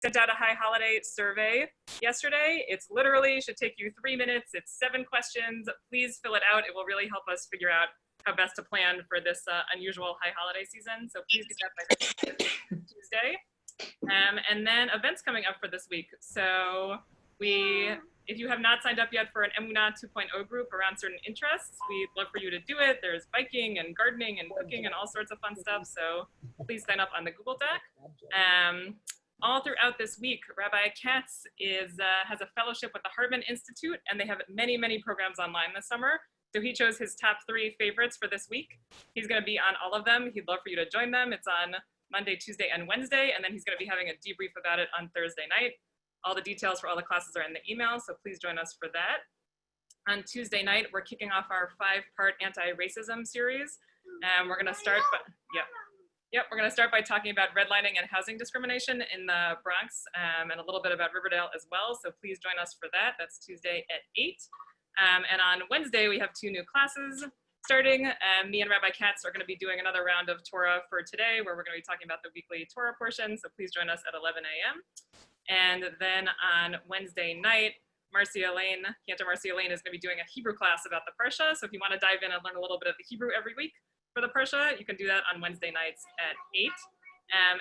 sent out a high holiday survey yesterday. It's literally should take you 3 minutes. It's 7 questions. Please fill it out. It will really help us figure out how best to plan for this unusual high holiday season. So please do that by Tuesday. And then events coming up for this week. So if you have not signed up yet for an Emunah 2.0 group around certain interests, we'd love for you to do it. There's biking and gardening and cooking and all sorts of fun stuff. So please sign up on the Google Doc. All throughout this week, Rabbi Katz has a fellowship with the Hartman Institute, and they have many, many programs online this summer. So he chose his top 3 favorites for this week. He's going to be on all of them. He'd love for you to join them. It's on Monday, Tuesday, and Wednesday, and then he's going to be having a debrief about it on Thursday night. All the details for all the classes are in the email, so please join us for that. On Tuesday night, we're kicking off our 5-part anti-racism series. We're going to start we're going to start by talking about redlining and housing discrimination in the Bronx, and a little bit about Riverdale as well. So please join us for that. That's Tuesday at 8. And on Wednesday, we have 2 new classes starting. Me and Rabbi Katz are going to be doing another round of Torah for today, where we're going to be talking about the weekly Torah portion. So please join us at 11 a.m. And then on Wednesday night, Cantor Marcia Lane is going to be doing a Hebrew class about the Parsha. So if you want to dive in and learn a little bit of the Hebrew every week for the Parsha, you can do that on Wednesday nights at 8.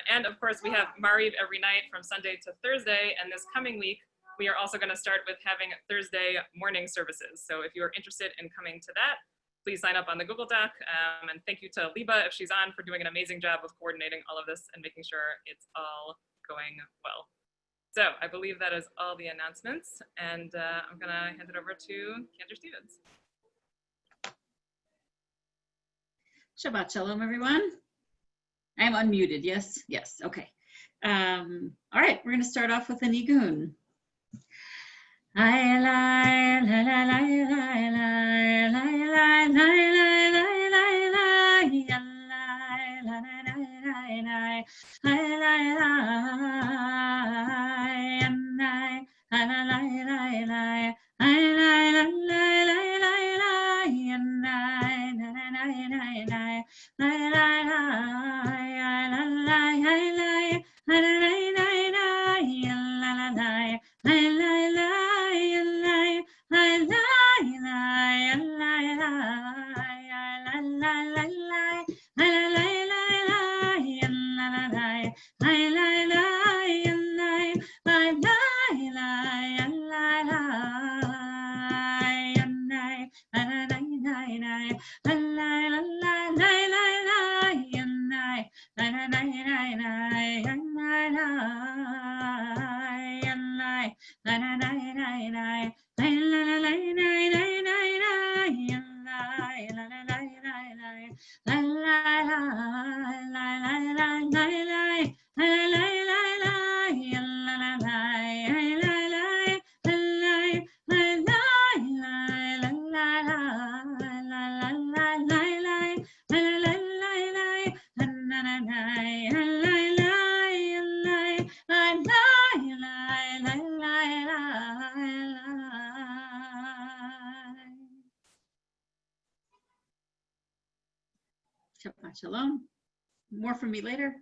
And of course, we have Mariv every night from Sunday to Thursday. And this coming week, we are also going to start with having Thursday morning services. So if you are interested in coming to that, please sign up on the Google Doc. And thank you to Liba, if she's on, for doing an amazing job of coordinating all of this and making sure it's all going well. So I believe that is all the announcements, and I'm going to hand it over to Cantor Stevens. Shabbat Shalom, everyone. I am unmuted, yes? Yes, okay. All right, we're going to start off with a nigun. Shabbat Shalom. More from me later.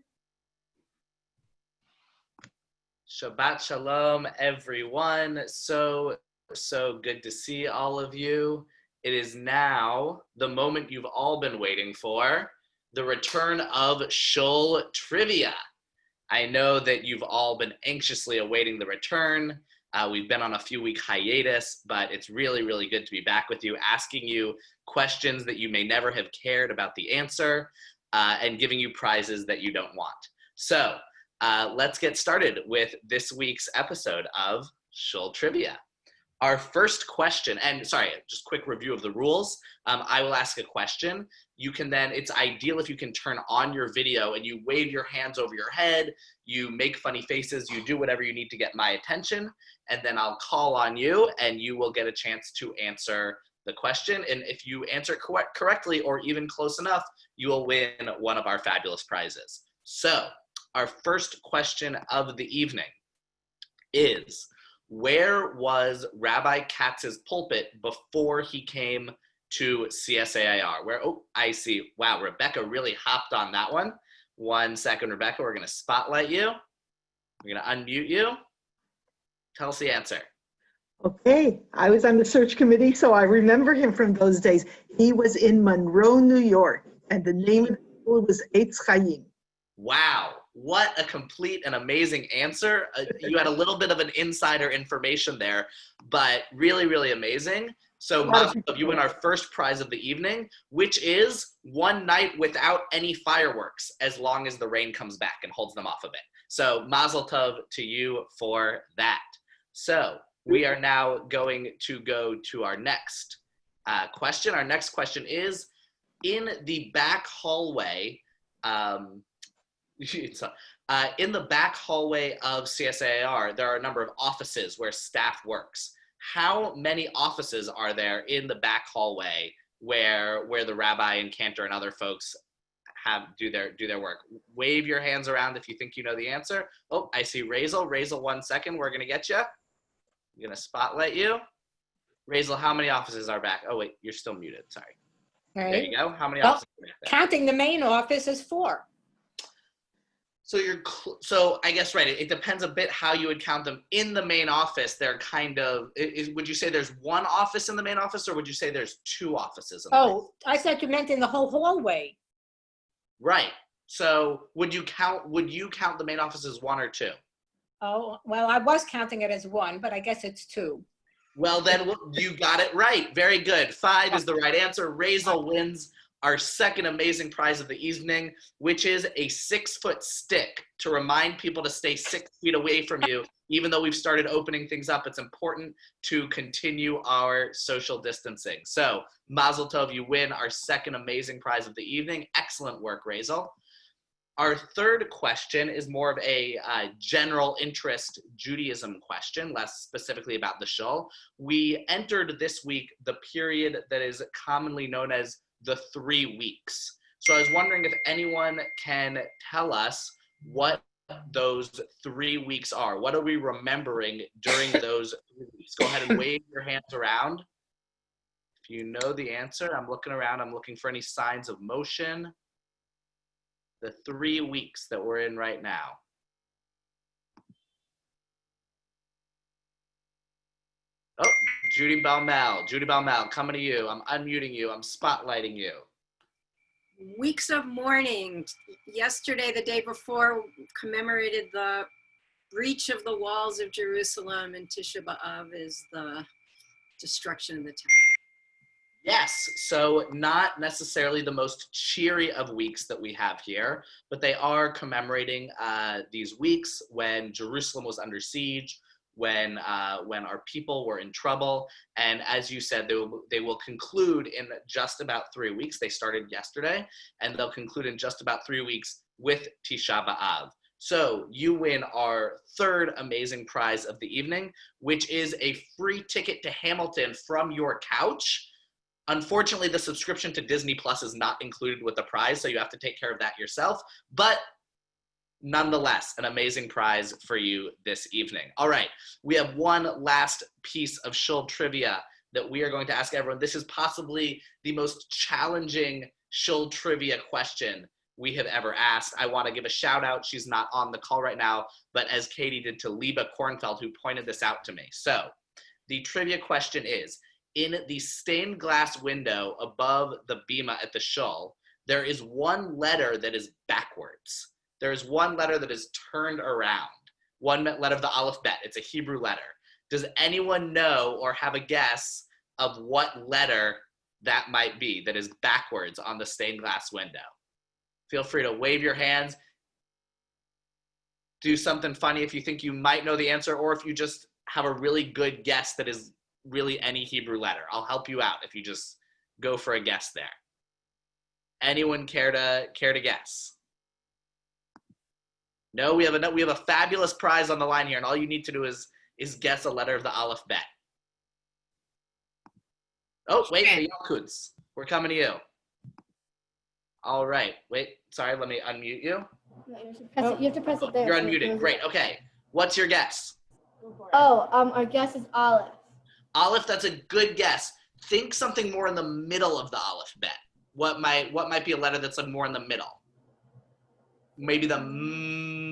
Shabbat Shalom, everyone. So good to see all of you. It is now the moment you've all been waiting for, the return of Shul Trivia. I know that you've all been anxiously awaiting the return. We've been on a few-week hiatus, but it's really, really good to be back with you, asking you questions that you may never have cared about the answer, and giving you prizes that you don't want. So let's get started with this week's episode of Shul Trivia. Our first question, and sorry, just quick review of the rules. I will ask a question. You can then, it's ideal if you can turn on your video and you wave your hands over your head, you make funny faces, you do whatever you need to get my attention, and then I'll call on you and you will get a chance to answer the question. And if you answer correctly or even close enough, you will win one of our fabulous prizes. So our first question of the evening is, where was Rabbi Katz's pulpit before he came to CSAIR? Where, oh, I see. Wow, Rebecca really hopped on that one. 1 second, Rebecca, we're going to spotlight you. We're gonna unmute you. Tell us the answer. Okay, I was on the search committee, so I remember him from those days. He was in Monroe, New York, and the name of the school was Eitz Chaim. Wow, what a complete and amazing answer. You had a little bit of an insider information there, but really, really amazing. So Mazel tov, you win our first prize of the evening, which is one night without any fireworks, as long as the rain comes back and holds them off a bit. So Mazel tov to you for that. So we are now going to go to our next question. Our next question is, in the back hallway, in the back hallway of CSAIR, there are a number of offices where staff works. How many offices are there in the back hallway where the rabbi and cantor and other folks do their work? Wave your hands around if you think you know the answer. Oh, I see Razel. Razel, 1 second. We're gonna get you. I'm gonna spotlight you. Razel, how many offices are back? Oh wait, you're still muted. Sorry. Right. There you go. How many offices are back there? Counting the main office is 4. So so I guess, right, it depends a bit how you would count them. In the main office, they're kind of, would you say there's one office in the main office, or would you say there's 2 offices in the main? Oh, I thought you meant in the whole hallway. Right. So would you count the main office as 1 or 2? Oh, well, I was counting it as 1, but I guess it's 2. Well, then you got it right. Very good. 5 is the right answer. Razel wins our second amazing prize of the evening, which is a 6-foot stick to remind people to stay 6 feet away from you. Even though we've started opening things up, it's important to continue our social distancing. So, Mazel Tov, you win our second amazing prize of the evening. Excellent work, Razel. Our third question is more of a general interest Judaism question, less specifically about the shul. We entered this week the period that is commonly known as the 3 weeks. So I was wondering if anyone can tell us what those 3 weeks are. What are we remembering during those 3 weeks? Go ahead and wave your hands around. If you know the answer, I'm looking around. I'm looking for any signs of motion. The 3 weeks that we're in right now. Oh, Judy Balmel, coming to you. I'm unmuting you. I'm spotlighting you. Weeks of mourning. Yesterday, the day before, commemorated the breach of the walls of Jerusalem, and Tisha B'Av is the destruction of the temple. Yes, so not necessarily the most cheery of weeks that we have here, but they are commemorating these weeks when Jerusalem was under siege, when our people were in trouble, and as you said, they will conclude in just about 3 weeks. They started yesterday, and they'll conclude in just about 3 weeks with Tisha B'Av. So you win our third amazing prize of the evening, which is a free ticket to Hamilton from your couch. Unfortunately, the subscription to Disney Plus is not included with the prize, so you have to take care of that yourself. But nonetheless, an amazing prize for you this evening. All right, we have one last piece of shul trivia that we are going to ask everyone. This is possibly the most challenging shul trivia question we have ever asked. I want to give a shout out. She's not on the call right now, but as Katie did to Liba Kornfeld, who pointed this out to me. So the trivia question is, in the stained glass window above the bima at the shul, there is one letter that is backwards. There is one letter that is turned around. One letter of the Aleph Bet. It's a Hebrew letter. Does anyone know or have a guess of what letter that might be that is backwards on the stained glass window? Feel free to wave your hands. Do something funny if you think you might know the answer, or if you just have a really good guess that is really any Hebrew letter. I'll help you out if you just go for a guess there. Anyone care to guess? No, we have a fabulous prize on the line here, and all you need to do is guess a letter of the Aleph Bet. Oh, wait, the Yalkuts. We're coming to you. All right. Wait, sorry, let me unmute you. You have to press it there. You're unmuted. Great. Okay. What's your guess? Oh, our guess is Aleph. Aleph, that's a good guess. Think something more in the middle of the Aleph Bet. What might be a letter that's more in the middle? Maybe the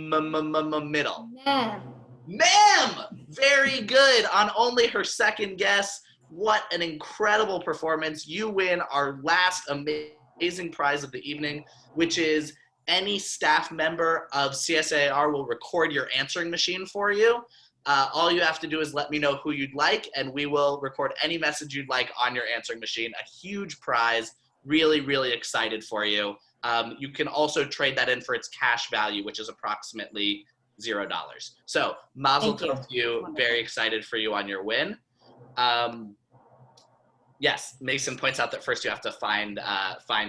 middle. Ma'am. Ma'am! Very good. On only her second guess. What an incredible performance. You win our last amazing prize of the evening, which is any staff member of CSAIR will record your answering machine for you. All you have to do is let me know who you'd like, and we will record any message you'd like on your answering machine. A huge prize. Really, really excited for you. You can also trade that in for its cash value, which is approximately $0. So mazel Thank you. tov to you. Very excited for you on your win. Yes, Mason points out that first you have to find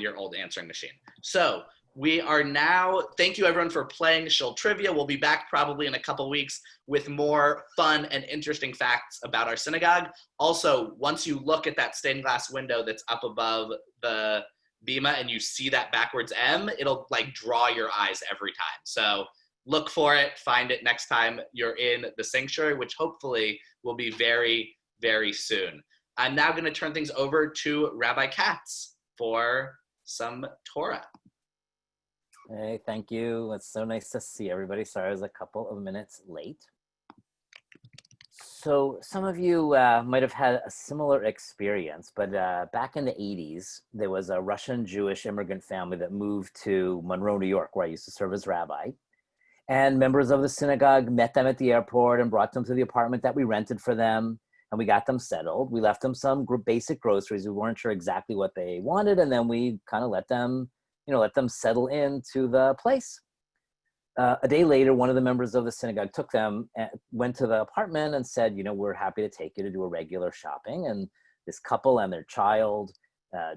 your old answering machine. So we are now, thank you everyone for playing Shul Trivia. We'll be back probably in a couple weeks with more fun and interesting facts about our synagogue. Also, once you look at that stained glass window that's up above the bima and you see that backwards M, it'll like draw your eyes every time. So look for it, find it next time you're in the sanctuary, which hopefully will be very, very soon. I'm now going to turn things over to Rabbi Katz for some Torah. Hey, thank you. It's so nice to see everybody. Sorry I was a couple of minutes late. So some of you might have had a similar experience, but back in the 80s, there was a Russian Jewish immigrant family that moved to Monroe, New York, where I used to serve as rabbi. And members of the synagogue met them at the airport and brought them to the apartment that we rented for them. And we got them settled. We left them some basic groceries. We weren't sure exactly what they wanted. And then we kind of let them settle into the place. A day later, one of the members of the synagogue took them and went to the apartment and said, we're happy to take you to do a regular shopping. And this couple and their child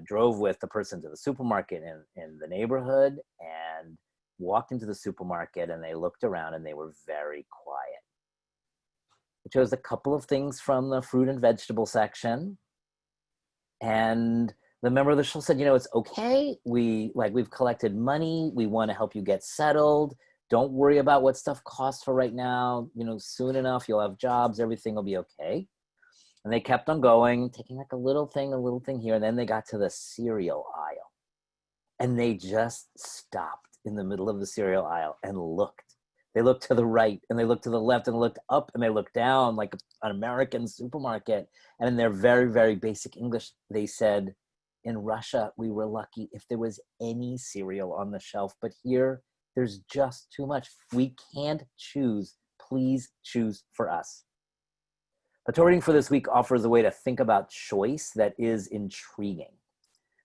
drove with the person to the supermarket in the neighborhood and walked into the supermarket, and they looked around and they were very quiet. It chose a couple of things from the fruit and vegetable section. And the member of the shul said, it's okay. We've collected money. We want to help you get settled. Don't worry about what stuff costs for right now. Soon enough, you'll have jobs. Everything will be okay. And they kept on going, taking like a little thing here. And then they got to the cereal aisle. And they just stopped in the middle of the cereal aisle and looked. They looked to the right and they looked to the left and looked up and they looked down like an American supermarket. And in their very, very basic English, they said, in Russia, we were lucky if there was any cereal on the shelf, but here there's just too much. We can't choose. Please choose for us. The Torah reading for this week offers a way to think about choice that is intriguing.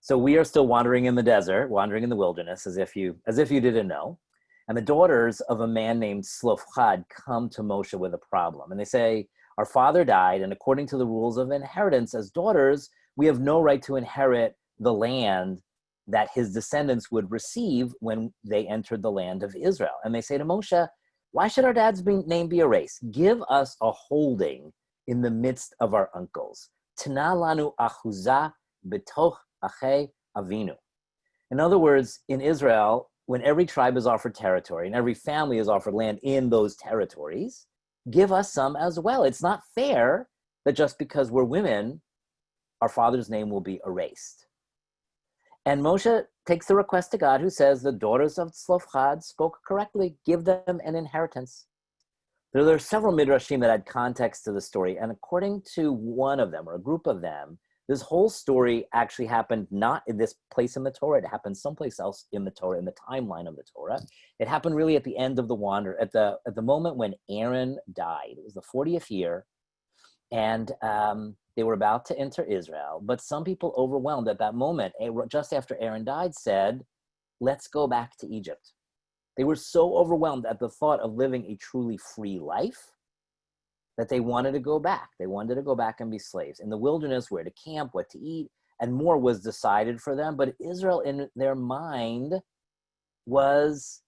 So we are still wandering in the desert, wandering in the wilderness, as if you didn't know. And the daughters of a man named Slofchad come to Moshe with a problem. And they say, our father died, and according to the rules of inheritance as daughters, we have no right to inherit the land that his descendants would receive when they entered the land of Israel. And they say to Moshe, why should our dad's name be erased? Give us a holding in the midst of our uncles. Tana lanu achuzah betoch achei avinu. In other words, in Israel, when every tribe is offered territory and every family is offered land in those territories, give us some as well. It's not fair that just because we're women, our father's name will be erased. And Moshe takes the request to God, who says the daughters of Tzlofchad spoke correctly. Give them an inheritance. There are several midrashim that add context to the story. And according to one of them, or a group of them, this whole story actually happened not in this place in the Torah. It happened someplace else in the Torah, in the timeline of the Torah. It happened really at the end of the wander, at the moment when Aaron died. It was the 40th year, and they were about to enter Israel. But some people overwhelmed at that moment, just after Aaron died, said, let's go back to Egypt. They were so overwhelmed at the thought of living a truly free life that they wanted to go back. They wanted to go back and be slaves. In the wilderness, where to camp, what to eat, and more was decided for them. But Israel, in their mind, was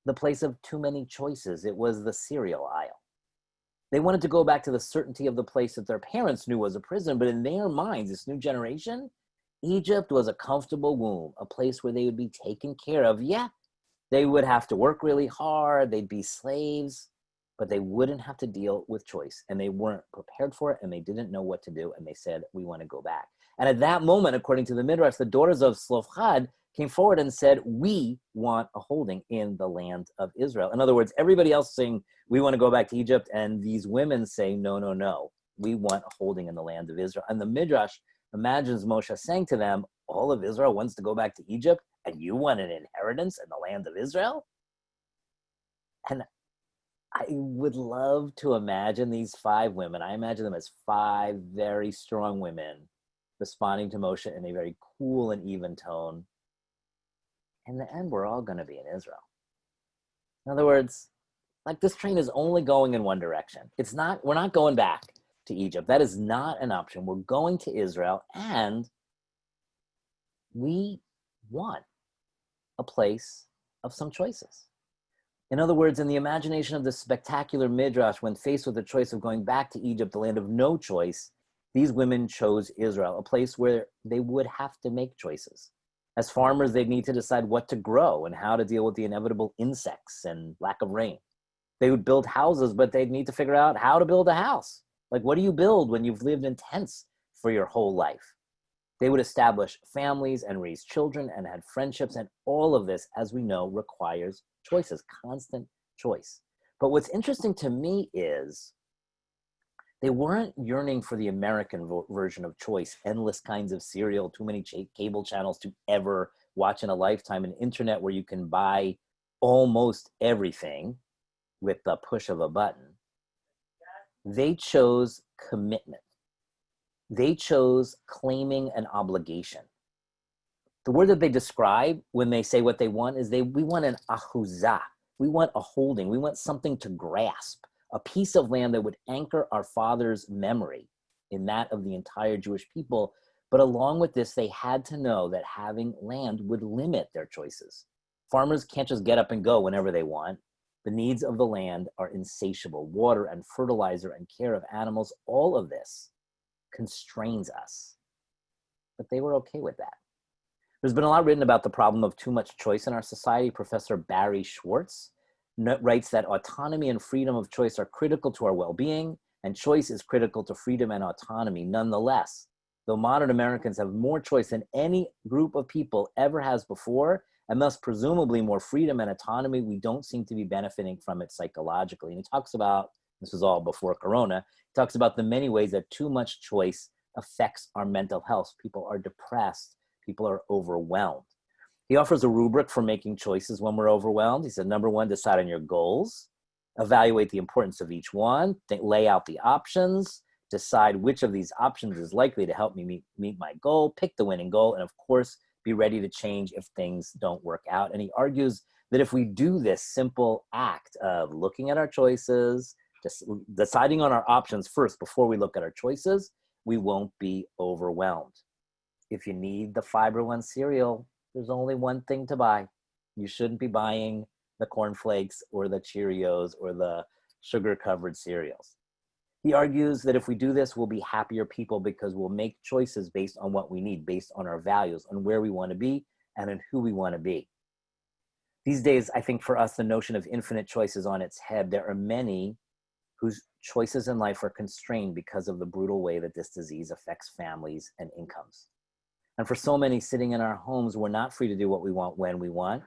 the place of too many choices. It was the cereal aisle. They wanted to go back to the certainty of the place that their parents knew was a prison, but in their minds, this new generation, Egypt was a comfortable womb, a place where they would be taken care of. Yeah, they would have to work really hard, they'd be slaves, but they wouldn't have to deal with choice, and they weren't prepared for it, and they didn't know what to do, and they said, we want to go back. And at that moment, according to the Midrash, the daughters of Slofchad came forward and said, we want a holding in the land of Israel. In other words, everybody else saying, we want to go back to Egypt, and these women say, no, no, no, we want a holding in the land of Israel. And the Midrash imagines Moshe saying to them, all of Israel wants to go back to Egypt, and you want an inheritance in the land of Israel? And I would love to imagine these 5 women. I imagine them as 5 very strong women responding to Moshe in a very cool and even tone. In the end, we're all going to be in Israel. In other words, like, this train is only going in one direction. We're not going back to Egypt. That is not an option. We're going to Israel, and we want a place of some choices. In other words, in the imagination of the spectacular Midrash, when faced with the choice of going back to Egypt, the land of no choice, these women chose Israel, a place where they would have to make choices. As farmers, they'd need to decide what to grow and how to deal with the inevitable insects and lack of rain. They would build houses, but they'd need to figure out how to build a house. Like, what do you build when you've lived in tents for your whole life? They would establish families and raise children and had friendships, and all of this, as we know, requires choices, constant choice. But what's interesting to me is they weren't yearning for the American version of choice, endless kinds of cereal, too many cable channels to ever watch in a lifetime, an internet where you can buy almost everything with the push of a button. They chose commitment. They chose claiming an obligation. The word that they describe when they say what they want is we want an ahuzah. We want a holding. We want something to grasp, a piece of land that would anchor our father's memory in that of the entire Jewish people. But along with this, they had to know that having land would limit their choices. Farmers can't just get up and go whenever they want. The needs of the land are insatiable. Water and fertilizer and care of animals, all of this constrains us. But they were okay with that. There's been a lot written about the problem of too much choice in our society. Professor Barry Schwartz writes that autonomy and freedom of choice are critical to our well-being, and choice is critical to freedom and autonomy. Nonetheless, though modern Americans have more choice than any group of people ever has before, and thus presumably more freedom and autonomy, we don't seem to be benefiting from it psychologically. And he talks about, this was all before Corona, he talks about the many ways that too much choice affects our mental health. People are depressed. People are overwhelmed. He offers a rubric for making choices when we're overwhelmed. He said, number 1, decide on your goals, evaluate the importance of each one, lay out the options, decide which of these options is likely to help me meet my goal, pick the winning goal, and of course, be ready to change if things don't work out. And he argues that if we do this simple act of looking at our choices, just deciding on our options first before we look at our choices, we won't be overwhelmed. If you need the Fiber One cereal, there's only one thing to buy. You shouldn't be buying the cornflakes or the Cheerios or the sugar-covered cereals. He argues that if we do this, we'll be happier people because we'll make choices based on what we need, based on our values, on where we want to be, and on who we want to be. These days, I think for us, the notion of infinite choice is on its head. There are many whose choices in life are constrained because of the brutal way that this disease affects families and incomes. And for so many sitting in our homes, we're not free to do what we want when we want.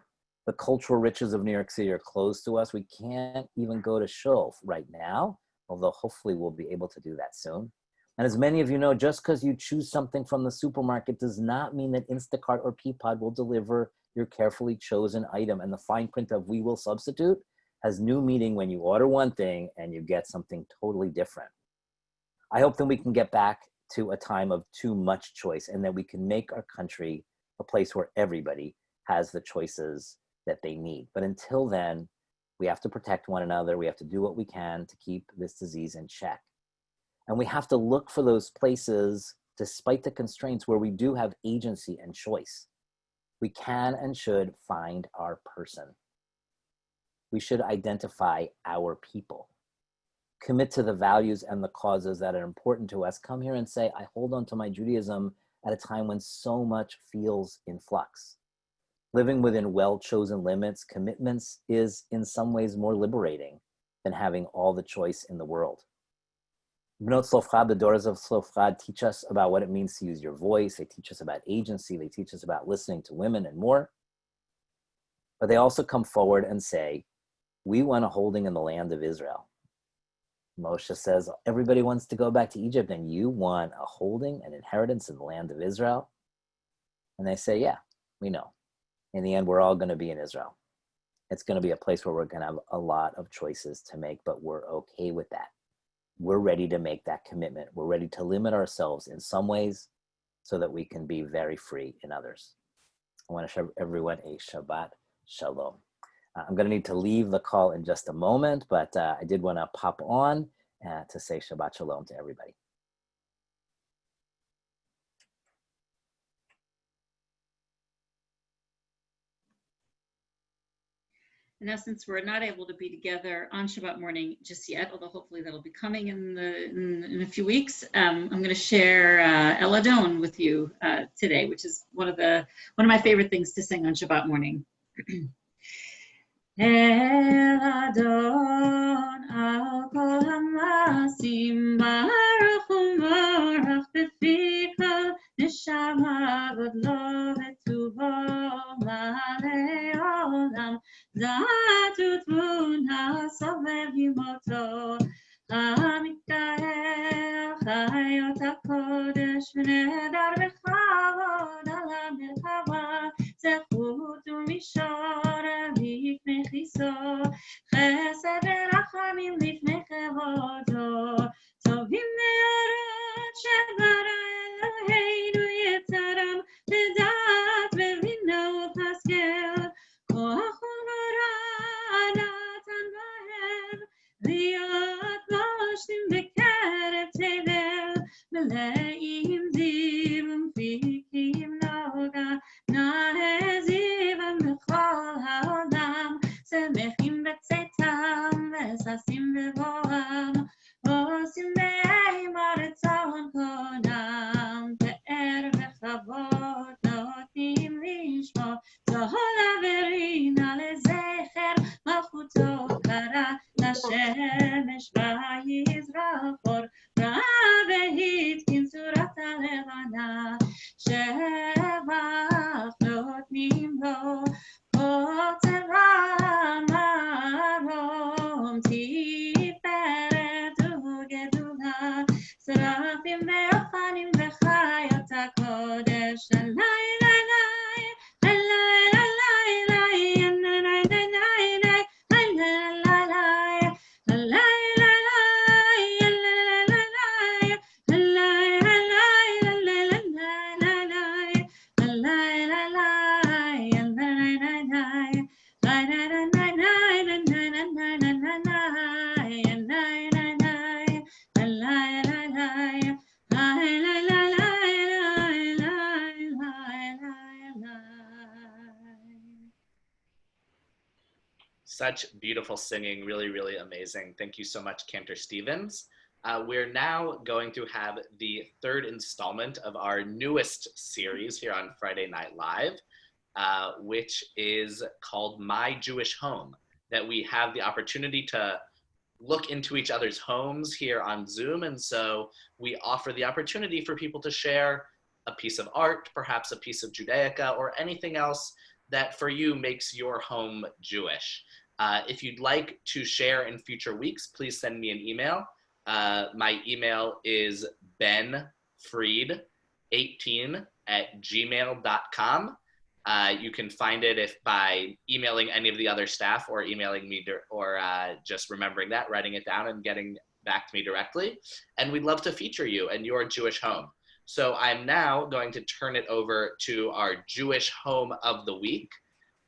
The cultural riches of New York City are closed to us. We can't even go to shul right now, although hopefully we'll be able to do that soon. And as many of you know, just because you choose something from the supermarket does not mean that Instacart or Peapod will deliver your carefully chosen item. And the fine print of "we will substitute" has new meaning when you order one thing and you get something totally different. I hope that we can get back to a time of too much choice and that we can make our country a place where everybody has the choices that they need. But until then, we have to protect one another. We have to do what we can to keep this disease in check. And we have to look for those places, despite the constraints, where we do have agency and choice. We can and should find our person. We should identify our people. Commit to the values and the causes that are important to us. Come here and say, I hold on to my Judaism at a time when so much feels in flux. Living within well-chosen limits, commitments is in some ways more liberating than having all the choice in the world. Bnot Tzlofchad, the daughters of Tzlofchad, teach us about what it means to use your voice. They teach us about agency. They teach us about listening to women and more. But they also come forward and say, we want a holding in the land of Israel. Moshe says, everybody wants to go back to Egypt, and you want a holding, an inheritance in the land of Israel? And they say, yeah, we know. In the end, we're all going to be in Israel. It's going to be a place where we're going to have a lot of choices to make, but we're okay with that. We're ready to make that commitment. We're ready to limit ourselves in some ways so that we can be very free in others. I want to wish everyone a Shabbat Shalom. I'm going to need to leave the call in just a moment, but I did want to pop on to say Shabbat Shalom to everybody. In essence, we're not able to be together on Shabbat morning just yet, although hopefully that'll be coming in a few weeks. I'm going to share Eladon with you today, which is one of my favorite things to sing on Shabbat morning. Eladon al kol hamasim baruch u'morach b'fi kol neshama godlo v'tuvo malei olam zatu tmuna sovev yimoto המתגאה חיות הקודש ונהדר בכבוד על המלחמה זכות ומישור לפני כיסו חסד ורחמים לפני כבודו טובים מאורות שברא אלוהינו יצרם לדעת ובינה ופסגל כוח וגבורה נתן בהם להיות מושלים בקרב תבל מלאים זיו ומפיקים נוגה נעזיבם בכל העולם שמחים בצאתם וששים בבואם עושים באימה רצון קונם פאר וכבוד נותנים לשמו צהול אוורינה לזכר מלכותו קרא לשמש ויזרח אור ראה והתקין צורת הלבנה שבח נותנים לו קוצר המרום תפארת וגדולה שרפים ואופנים וחיות הקודש Such beautiful singing, really, really amazing. Thank you so much, Cantor Stevens. We're now going to have the third installment of our newest series here on Friday Night Live, which is called My Jewish Home, that we have the opportunity to look into each other's homes here on Zoom. And so we offer the opportunity for people to share a piece of art, perhaps a piece of Judaica, or anything else that for you makes your home Jewish. If you'd like to share in future weeks, please send me an email. My email is benfried18@gmail.com. You can find it by emailing any of the other staff or emailing me or just remembering that, writing it down and getting back to me directly. And we'd love to feature you and your Jewish home. So I'm now going to turn it over to our Jewish home of the week,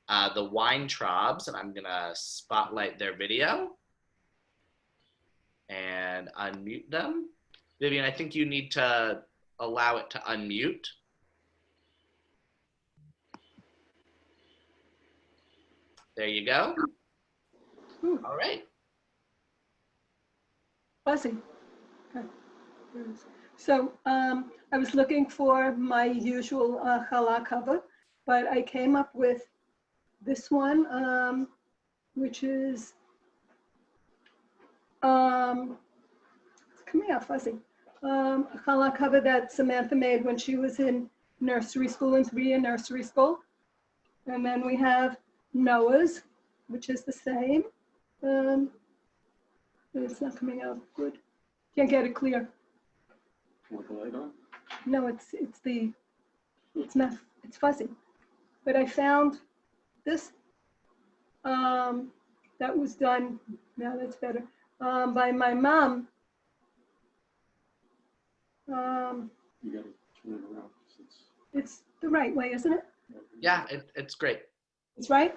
the Weintraubs, and I'm gonna spotlight their video and unmute them. Vivian, I think you need to allow it to unmute. There you go. All right. Fuzzy. Okay. So I was looking for my usual challah cover, but I came up with this one, which is, come here. yeah, fuzzy. A challah cover that Samantha made when she was in nursery school, in 3-year nursery school. And then we have Noah's, which is the same. It's not coming out good. Can't get it clear. Want the light on? No, it's not, it's fuzzy. But I found this, that was done, now that's better, by my mom. You gotta turn it around. 'Cause It's the right way, isn't it? Yeah, it's great. It's right?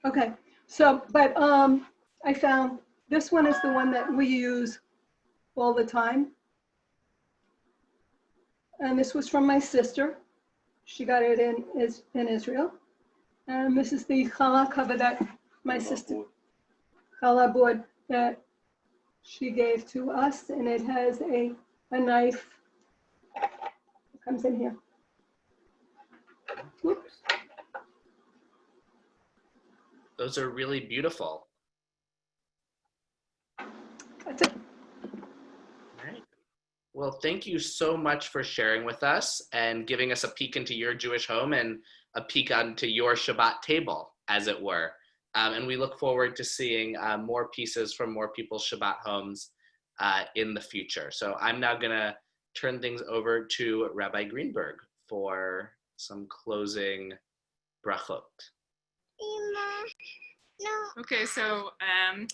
Okay, so, but I found this one is the one that we use all the time. And this was from my sister. She got it in Israel. And this is the challah cover that my sister, challah board that she gave to us. And it has a knife. It comes in here. Whoops. Those are really beautiful. That's it. All right. Well, thank you so much for sharing with us and giving us a peek into your Jewish home and a peek onto your Shabbat table, as it were. And we look forward to seeing more pieces from more people's Shabbat homes in the future. So I'm now going to turn things over to Rabbi Greenberg for some closing brachot. Okay, so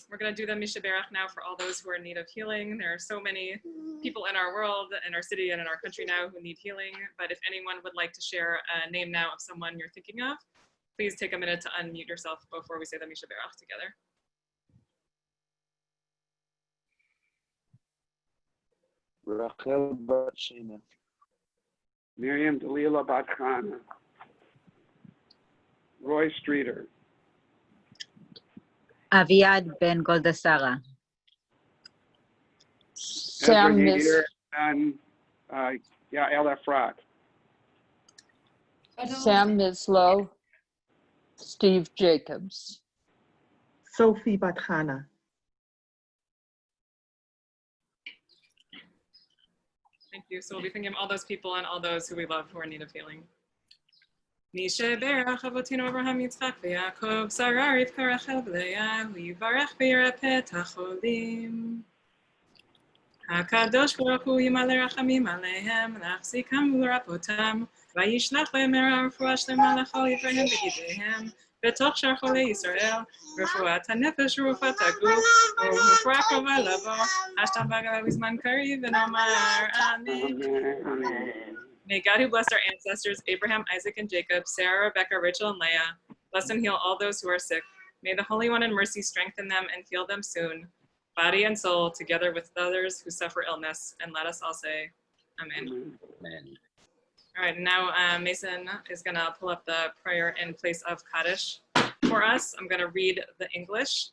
we're going to do the Mishaberach now for all those who are in need of healing. There are so many people in our world, in our city, and in our country now who need healing. But if anyone would like to share a name now of someone you're thinking of, please take a minute to unmute yourself before we say the Mishaberach together. Rachel Bat Shena. Miriam Dalila Bat Chana. Roy Streeter. Aviad Ben Goldasara. Sam Ezra and Yael Efrat. Sam Mislow. Steve Jacobs. Sophie Bathana. Thank you. So we'll be thinking of all those people and all those who we love who are in need of healing. Mishaberach Avotinu Abraham Yitzchak v'Yaakov Sarah Rivka Rachel v'Leah Yivarech v'Yirapeh Tacholim HaKadosh Baruch Hu Yimaleh Rachamim Aleihem L'achzikam v'Lerapotam Vayishlach Lehem Me'ara Refuah Shlema L'chol Yivrehem v'Yideihem B'toch Shar Cholei Yisrael Refuat HaNefesh Refuat HaGuf U'Refuah Krova Lavo Hashtam B'Agav B'Zman Kariv v'Nomar Amen. May God who blessed our ancestors, Abraham, Isaac, and Jacob, Sarah, Rebecca, Rachel, and Leah, bless and heal all those who are sick. May the Holy One in mercy strengthen them and heal them soon, body and soul, together with others who suffer illness. And let us all say, Amen. Amen. All right, now Mason is going to pull up the prayer in place of Kaddish for us. I'm going to read the English,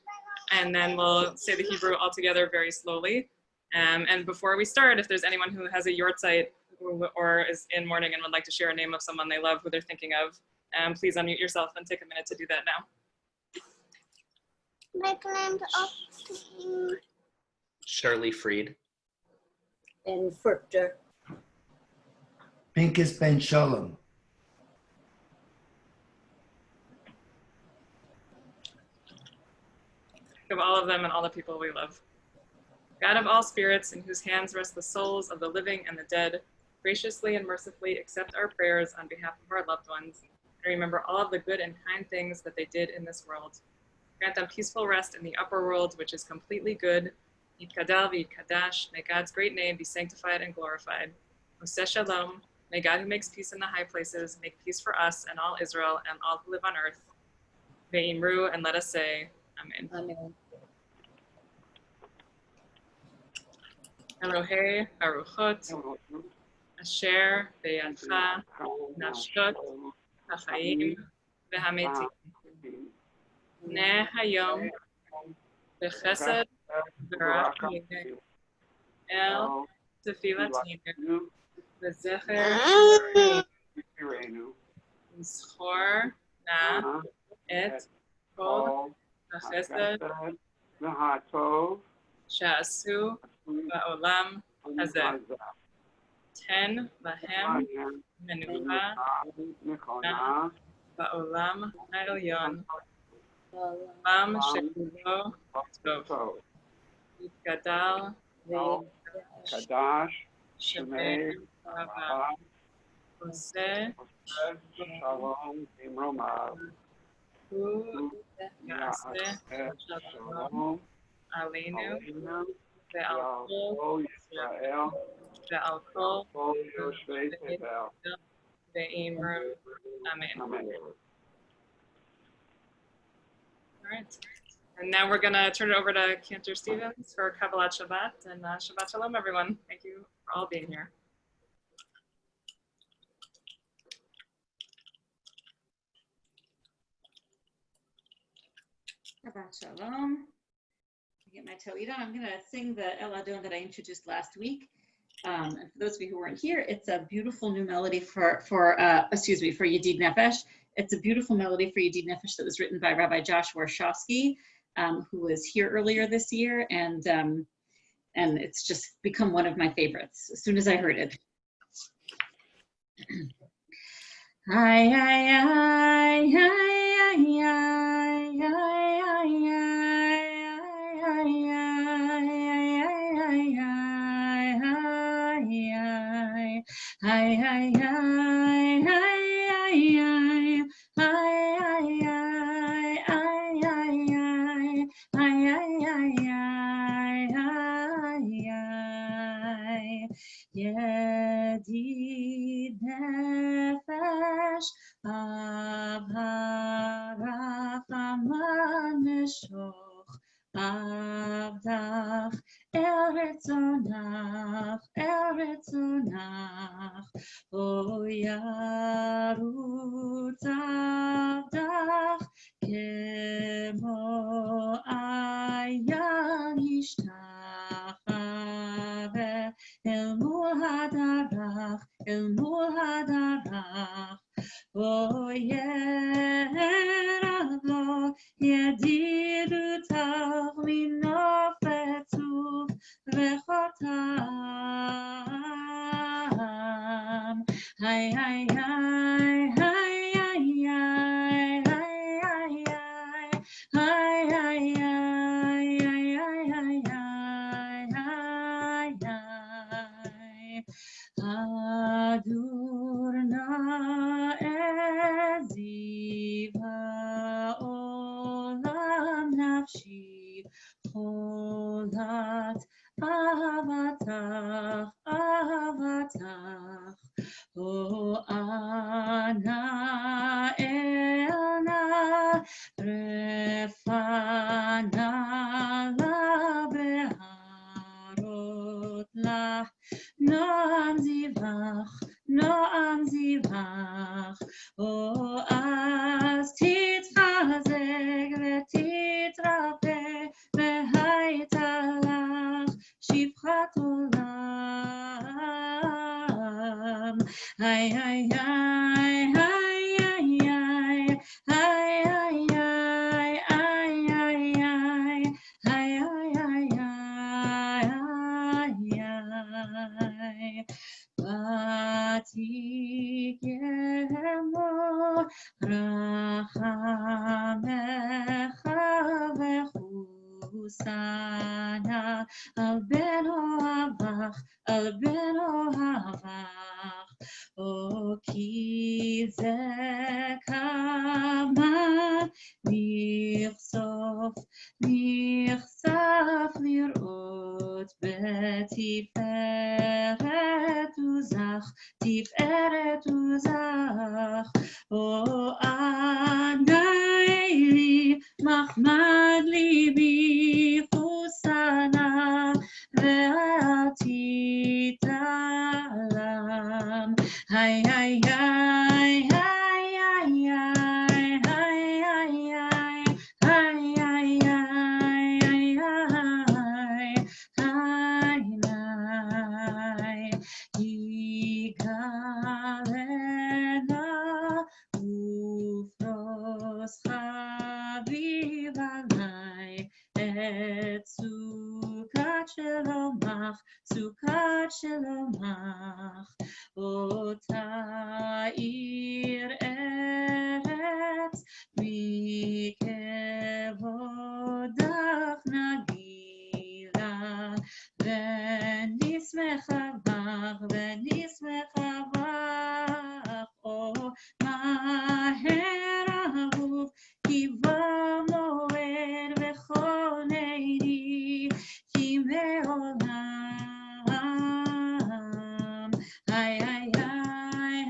and then we'll say the Hebrew all together very slowly. And before we start, if there's anyone who has a yortzeit or is in mourning and would like to share a name of someone they love who they're thinking of, please unmute yourself and take a minute to do that now. Shirley Freed. And Furter. Pincus Ben Shalom. Of all of them and all the people we love. God of all spirits, in whose hands rest the souls of the living and the dead, graciously and mercifully accept our prayers on behalf of our loved ones, and remember all of the good and kind things that they did in this world. Grant them peaceful rest in the upper world, which is completely good. Yitkadal v'yitkadash, may God's great name be sanctified and glorified. Oseh shalom, may God who makes peace in the high places make peace for us and all Israel and all who live on earth. Ve'imru, and let us say, Amen. Amen. Elohei Haruchot, Asher Beyadcha, Nashot, HaChaim, V'Hametim. Ne Hayom, B'Chesed, V'Rachim, El Tefilatinu, V'Zecher Zchor Na Et Kol HaChesed, V'Hatov, שעשו בעולם הזה. תן להם מנוחה נכונה בעולם העליון. עולם שכולו טוב. יתגדל קדש, שמי אהבה. עושה שלום במרומיו. הוא יעשה שלום עלינו ועל כל ישראל ועל כל יושבי תבל ואמרו אמן. All right. And now we're going to turn it over to Cantor Stevens for Kabbalat Shabbat. And Shabbat Shalom, everyone. Thank you for all being here. Shabbat Shalom. Get my Toida. I'm going to sing the El Adon that I introduced last week. And for those of you who weren't here, it's a beautiful new melody for Yedid Nefesh. It's a beautiful melody for Yedid Nefesh that was written by Rabbi Josh Warshawski, who was here earlier this year, and it's just become one of my favorites as soon as I heard it. Hi, hi, hi, hi, hi, Yedid Nefesh Avarach Neshoch Avdach Eretzonach O Yarutz Avdach Kemo Ayan Ishtachave El Muhadarach O Yeravo Yedirutach Minofetzuv Vechotam Hai hai hai hai hai hai hai Adurna eziva olam nafshi cholat avatach o ana elna refana la beharot la Noam zivach, o az titchazek v'titrape v'haytalach shivchat olam. Hai hai hai hai hai Vatikemo rachamecha v'chusana al ben ohavach o ki ze kama נחשף לראות בתפארת וזך או עדי לי מחמד ליבי חוסנה ואתי תעלם היי היי היי Suka שלומך, סוכת שלומך, אותה עיר ארץ, מכבודך נגילה, ונשמחה בך, ונשמחה בך, או מהר אהוב, כי בא מועד בכל עיני, כי מעולם, היי היי היי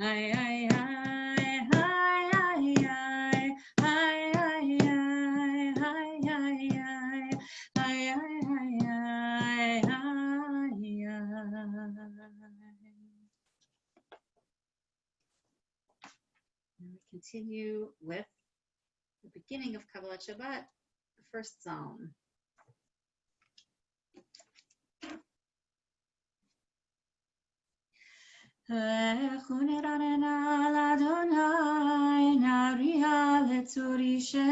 היי היי continue with the beginning of Kabbalat Shabbat, the first psalm. לכו נרננה לאדוני, נריע לצור אישנו,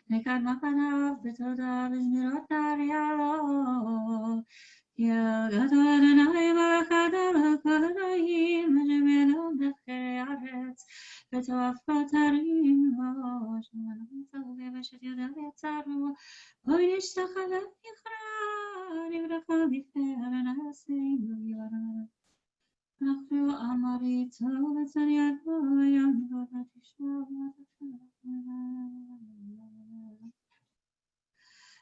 נקדמה פניו בתודה בזמירות נריע לו. ילדתו אדוני מלך אדם כל אלוהים, אשמנו בחי ארץ, וטוב בתרים בו, שמנו צהובים אשת ידיו יצרנו, בואי נשתחווה ונכרע, נברכה בפני אדוני עשינו יראה. אנחנו אמריתו וצנייתו, יום נבוא ותשמע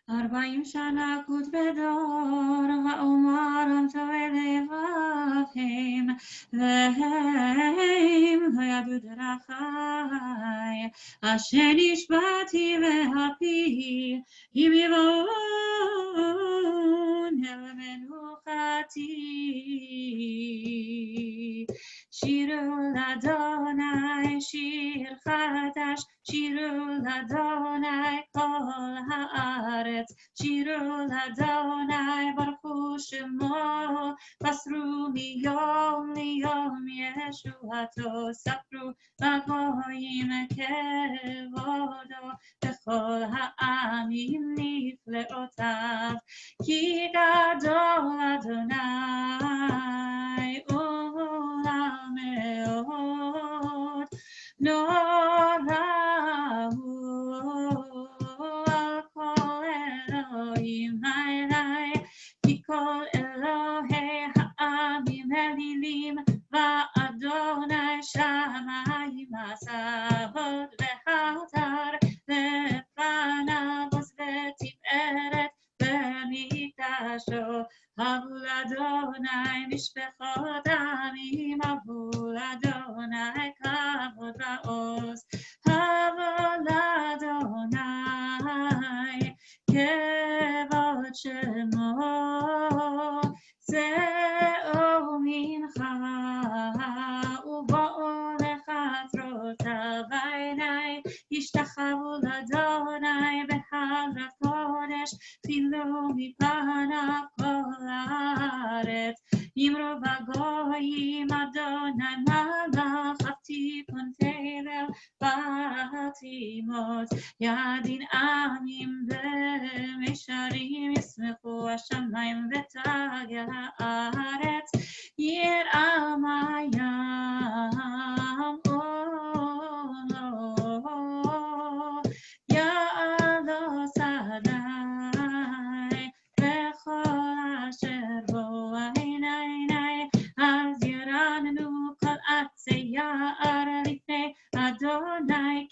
ארבעים שנה כות בדור, האומר המטועה לבבהם, והם לא ידעו דרכי, אשר נשבעתי והפי, אם יבואון אל מנוחתי. שירו לאדוני שיר חדש, שירו לאדוני כל הארץ, שירו לאדוני ברכו שמו, בסרו מיום ליום ישועתו, ספרו בגויים כבודו, בכל העמים נפלאותיו, כי גדול אדוני ועולם מאוד, נורא הוא על כל אלוהים עלי, כי כל אלוהי העמים אלילים, ואדוני שמיים עשה הוד והותר, לפניו עוז ותפארת במקדשו. הבו לאדוני משפחות עמים, הבו לאדוני כבוד ועוז, הבו לאדוני כבוד שמו, שאו מנחה ובואו לחצרותיו עיני, ישתחוו לאדוני בחדרת קודש, חילו מפניו כל הארץ, אמרו בגויים אדוני מלך, תיכון תבל בתימות, ידין עמים במישרים, ישמחו השמיים ותגל הארץ, יראה מים יעלו שדי וכל אשר בו עיני, אז ירננו כל עצי יער לפני אדוני,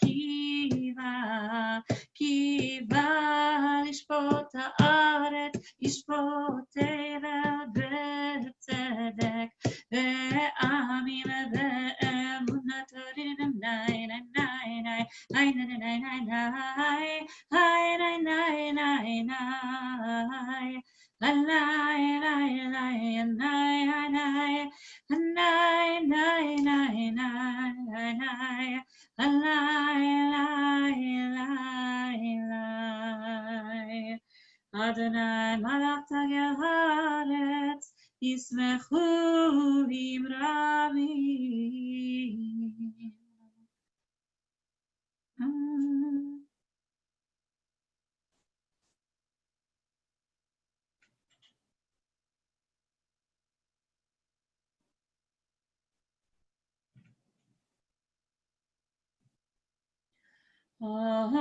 כי בא לשפוט הארץ, ישפוט תבל בצדק, ועמים באמונה תורם ני ני ני ני ני ני ני ני ני ני ני ישמחו עם רבים. אור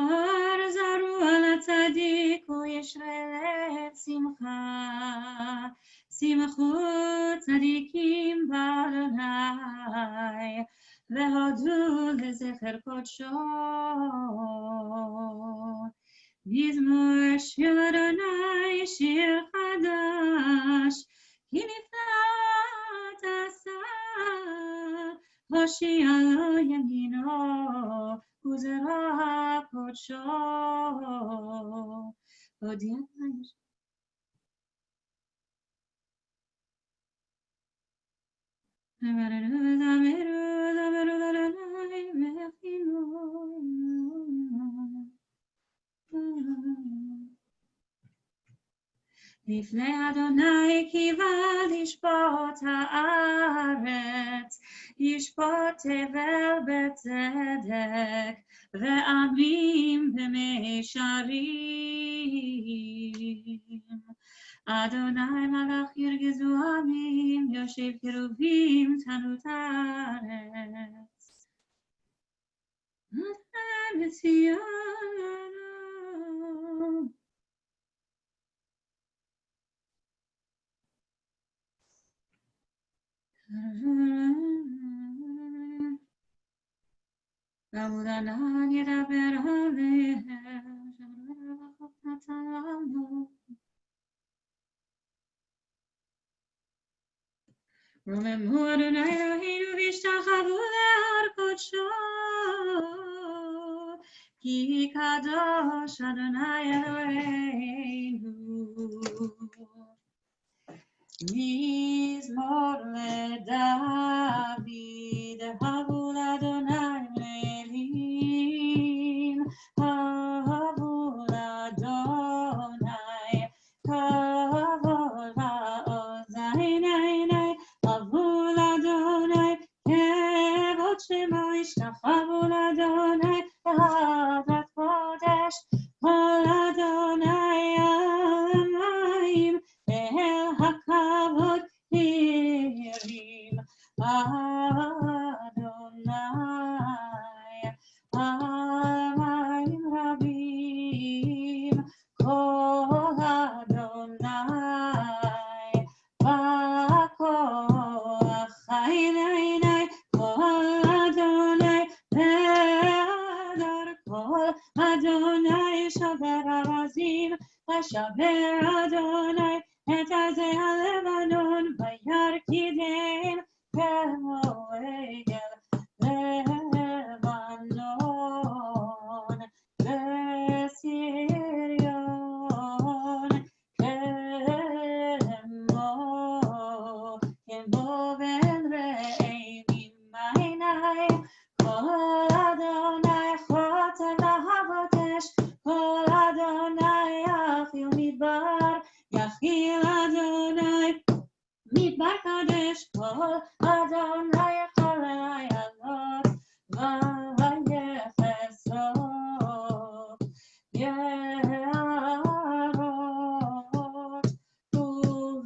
זרוע לצדיק וישרת שמחה, שמחו צדיקים באדוני, והודו לזכר קודשו. מזמור שיר אדוני שיר חדש, כי נפלאת עשה, הושיע לו ימינו וזרע קודשו. הודיע לפני אדוני קיווה לשפוט הארץ, ישפוט תבל בצדק ועמים במישרים. אדוני מלך ירגזו עמים, יושב קרובים תנות הארץ. אדוני בציון ועמוד ענן ידבר עליהם, שמרחוק נתן לנו. רוממו אדוני אלוהינו והשתחוו להר קודשו, כי קדוש אדוני אלוהינו. מזמור לדוד, הבו לאדוני אלים, הבו לאדוני, כבוד לאוזני, הבו לאדוני, כבוד שמו ישתחוו לאדוני, אהבת קודש, כל אדוני המים, אל הכבוד ירים. אדוני המים רבים, כל אדוני בכוח עיני, כל אדוני בהדר, כל אדוני שובר ארזים, ושבר אדוני את עזי הלבנון, וירקידם כמו עגל לבנון, וסריון כמו בן רעים מעיני. כל אדוני חוטב להבות אש, כל אדוני יחיל מדבר, יחיל אדוני מדבר קדש, כל אדוני יכול לעלות ויחסו יערות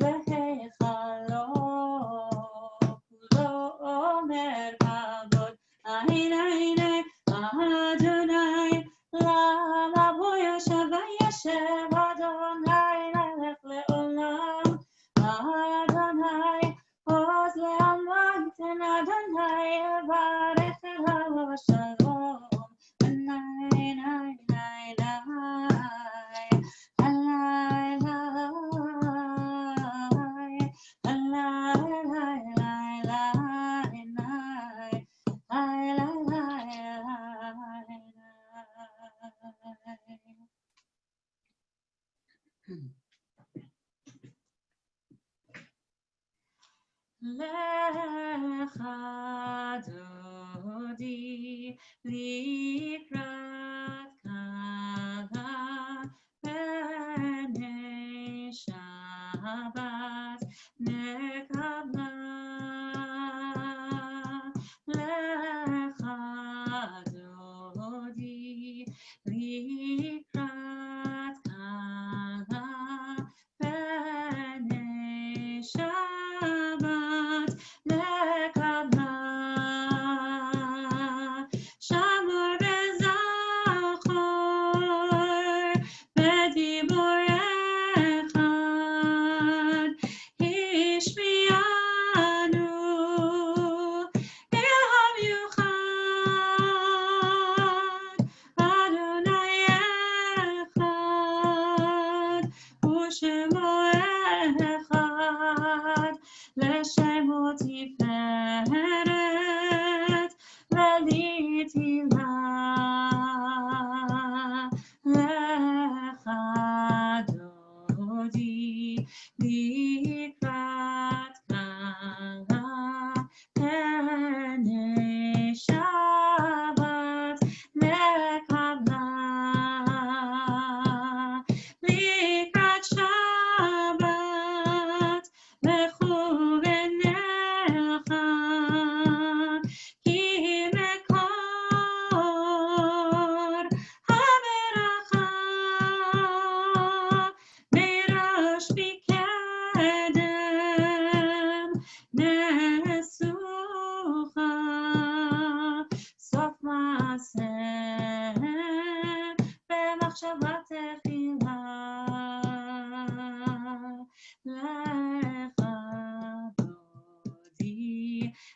ובהיכלו, כולו אומר כבוד עיני. אדוני למה בו יושב וישב, אדוני מלך לעולם. אדוני עוז לעמו ייתן, אדוני יברך אליו שלום. לך דודי לקראת כלה פני שבת,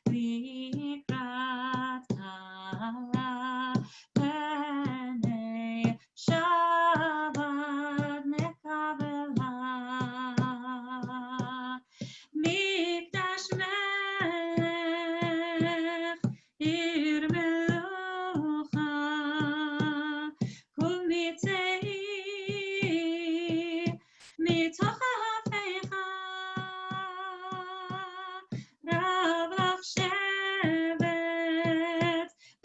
לקראת כלה פני שבת נקבלה. מקדש מלך עיר מלוכה כל מצאי מתוך ההפיכה רב לך שבט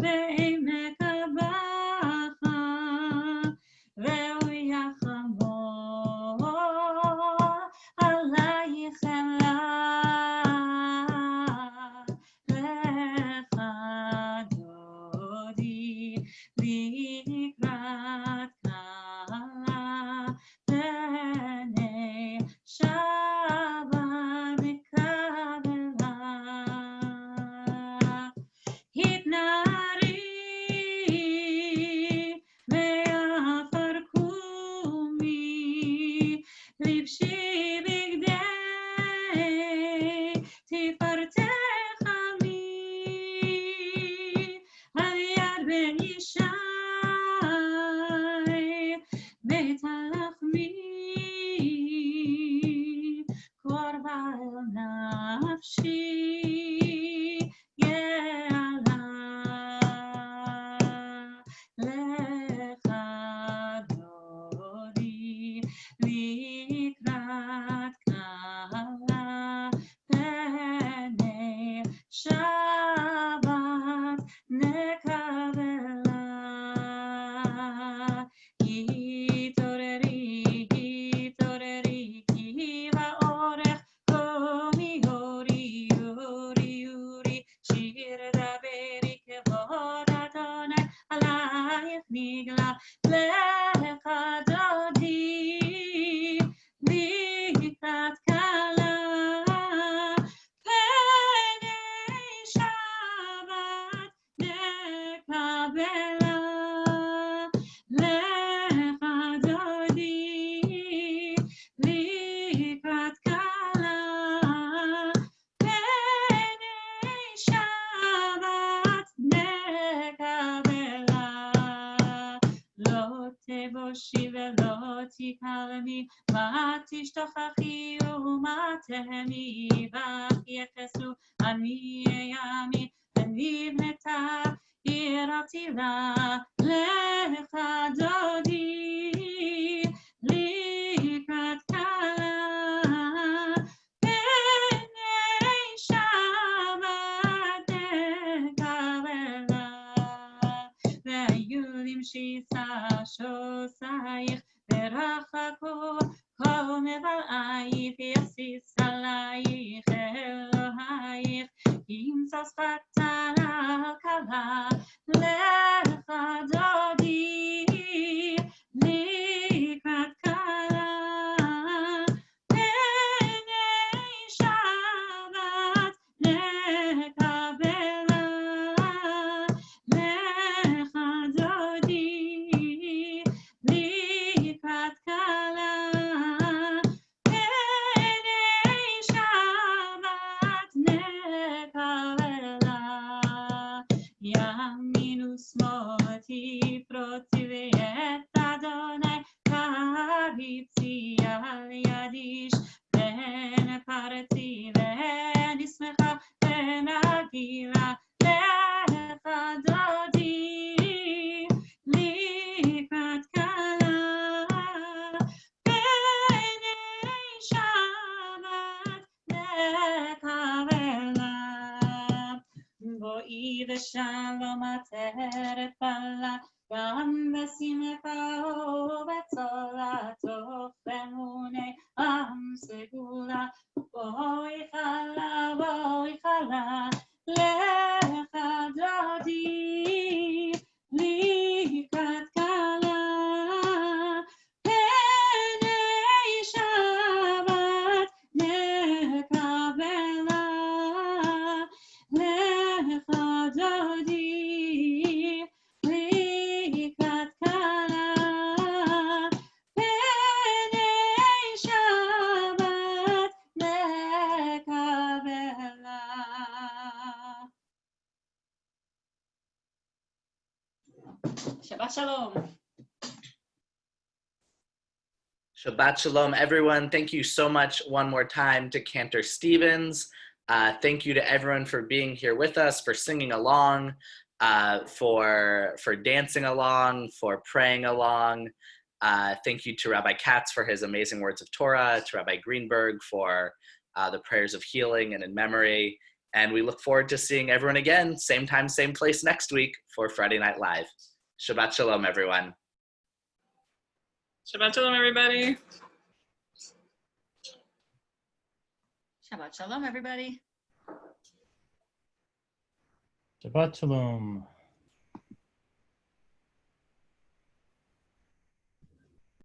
בעמק הבכה ראוי יחמור עלייך חמלה לך דודי לקראת כלה פני שבת נקבלה. התנערי מעפר קומי לבשי בגדי תפארתך עמי על יד בן ישי בית הלחמי קורבה אל נפשי יעלה לך דודי לקראת כלה פני שבת נקבלה. התעוררי התעוררי כי באורך קומי אורי אורי אורי שיר דברי כבוד אדוני עלייך נגלה לך דודי לקראת כלה פני שבת נקבלה. לך דודי לקראת כלה פני שבת נקבלה. לא תבושי ולא תקלני מה תשתוכחי ומה תהמי בך יחסו עניי עמי ונבנתה עיר עתילה. לך דודי לקראת כלה פני שבת נקבלה. והיו למשיסה שוסייך ורחקו כל מבלעייך יסיס עלייך אלוהייך ימצא שפתה כלה. לך דודי לקראת כלה פני שבת נקבלה. לך דודי לקראת כלה פני שבת נקבלה. ימין ושמאל תפרוצי ואת אדוני קריצי על ידיש פן פרצי ונשמחה ונגילה. לך דודי לקראת כלה פני שבת נקבלה. בואי ושלום עטרת פלה גם בשמחה ובצולתו אמוני עם סגולה. בואי חלה לך דודי לקראת כלה פני שבת נקבלה. לך דודי לקראת כלה פני שבת נקבלה. Shabbat shalom. Shabbat shalom, everyone. Thank you so much one more time to Cantor Stevens. Thank you to everyone for being here with us, for singing along, for dancing along, for praying along. Thank you to Rabbi Katz for his amazing words of Torah, to Rabbi Greenberg for the prayers of healing and in memory. And we look forward to seeing everyone again, same time, same place next week for Friday Night Live. Shabbat shalom, everyone. Shabbat shalom, everybody. Shabbat shalom, everybody. Shabbat shalom.